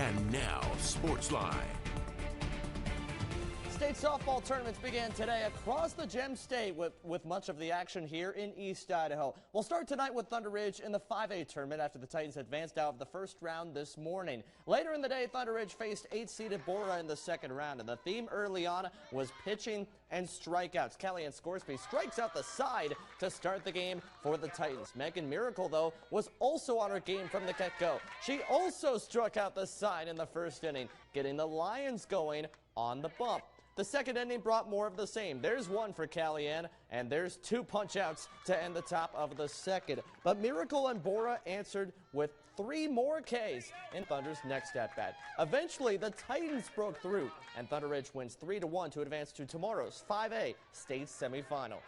And now, Sportsline. State softball tournaments began today across the Gem State with much of the action here in East Idaho. We'll start tonight with Thunder Ridge in the 5A tournament after the Titans advanced out of the first round this morning. Later in the day, Thunder Ridge faced 8-seeded Bora in the second round, and the theme early on was pitching and strikeouts. Kellyanne Scoresby strikes out the side to start the game for the Titans. Megan Miracle, though, was also on her game from the get-go. She also struck out the side in the first inning, getting the Lions going on the bump. The second inning brought more of the same. There's one for Kellyanne, and there's two punch-outs to end the top of the second. But Miracle and Bora answered with 3 more Ks in Thunder's next at-bat. Eventually, the Titans broke through, and Thunder Ridge wins 3-1 to advance to tomorrow's 5A state semifinal.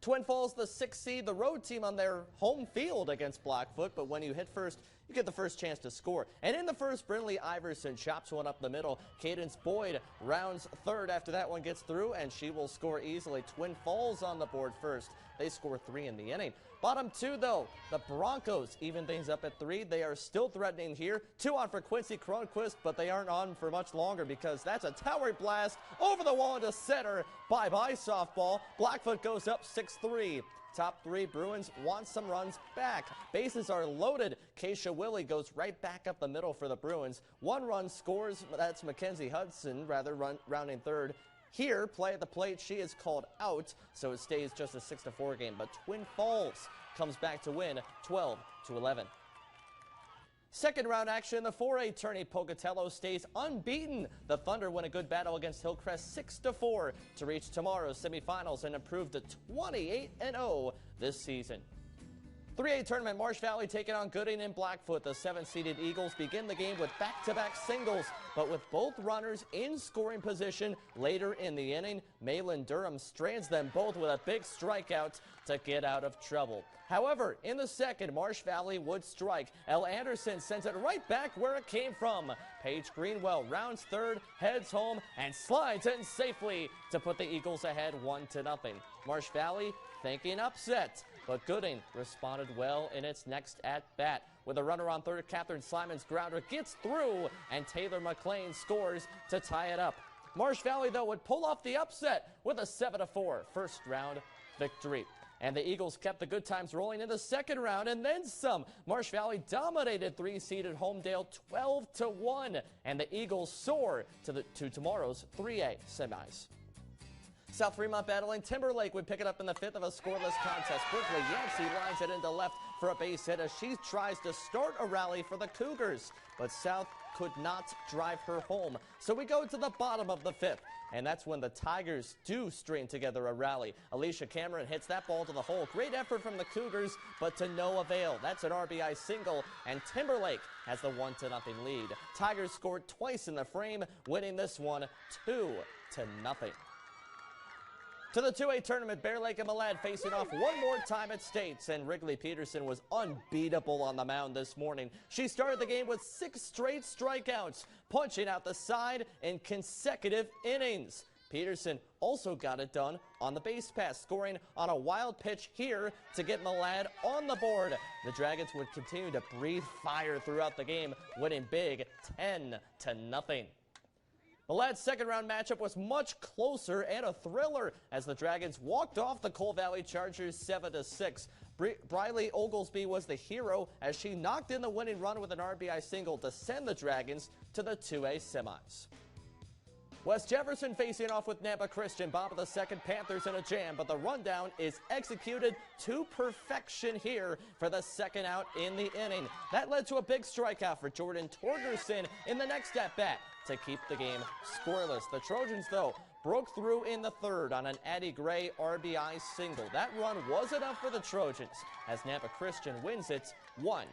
Twin Falls, the 6th seed, the road team on their home field against Blackfoot, but when you hit first, you get the first chance to score. And in the first, Brinley Iverson chops one up the middle. Cadence Boyd rounds third after that one gets through, and she will score easily. Twin Falls on the board first. They score 3 in the inning. Bottom 2, though, the Broncos even things up at 3. They are still threatening here. 2 on for Quincy Cronquist, but they aren't on for much longer because that's a tower blast over the wall into center. Bye-bye softball. Blackfoot goes up 6-3. Top 3, Bruins want some runs back. Bases are loaded. Keisha Willie goes right back up the middle for the Bruins. 1 run scores. That's Mackenzie Hudson, rounding third. Here, play at the plate, she is called out, so it stays just a 6-4 game. But Twin Falls comes back to win 12-11. Second round action in the 4A tourney. Pocatello stays unbeaten. The Thunder win a good battle against Hillcrest 6-4 to reach tomorrow's semifinals and improve to 28-0 this season. 3A tournament, Marsh Valley taking on Gooding and Blackfoot. The 7-seeded Eagles begin the game with back-to-back singles, but with both runners in scoring position later in the inning, Malin Durham strands them both with a big strikeout to get out of trouble. However, in the second, Marsh Valley would strike. Elle Anderson sends it right back where it came from. Paige Greenwell rounds third, heads home, and slides in safely to put the Eagles ahead 1-0. Marsh Valley thinking upset, but Gooding responded well in its next at-bat. With a runner on third, Catherine Slyman's grounder gets through, and Taylor McLean scores to tie it up. Marsh Valley, though, would pull off the upset with a 7-4 first-round victory. And the Eagles kept the good times rolling in the second round and then some. Marsh Valley dominated 3-seeded Homedale 12-1, and the Eagles soar to tomorrow's 3A semis. South Fremont battling Timberlake would pick it up in the 5th of a scoreless contest. Quickly, Yancey lines it into left for a base hit as she tries to start a rally for the Cougars. But South could not drive her home. So we go to the bottom of the 5th, and that's when the Tigers do string together a rally. Alicia Cameron hits that ball to the hole. Great effort from the Cougars, but to no avail. That's an RBI single, and Timberlake has the 1-0 lead. Tigers scored twice in the frame, winning this one 2-0. To the 2A tournament, Bear Lake and Malad facing off one more time at States, and Wrigley Peterson was unbeatable on the mound this morning. She started the game with 6 straight strikeouts, punching out the side in consecutive innings. Peterson also got it done on the base pass, scoring on a wild pitch here to get Malad on the board. The Dragons would continue to breathe fire throughout the game, winning big 10-0. Malad's second-round matchup was much closer and a thriller as the Dragons walked off the Coal Valley Chargers 7-6. Briley Oglesby was the hero as she knocked in the winning run with an RBI single to send the Dragons to the 2A semis. West Jefferson facing off with Nampa Christian. Bob of the second, Panthers in a jam, but the rundown is executed to perfection here for the second out in the inning. That led to a big strikeout for Jordan Torgerson in the next at-bat to keep the game scoreless. The Trojans, though, broke through in the third on an Addie Gray RBI single. That run was enough for the Trojans as Nampa Christian wins it 1-0.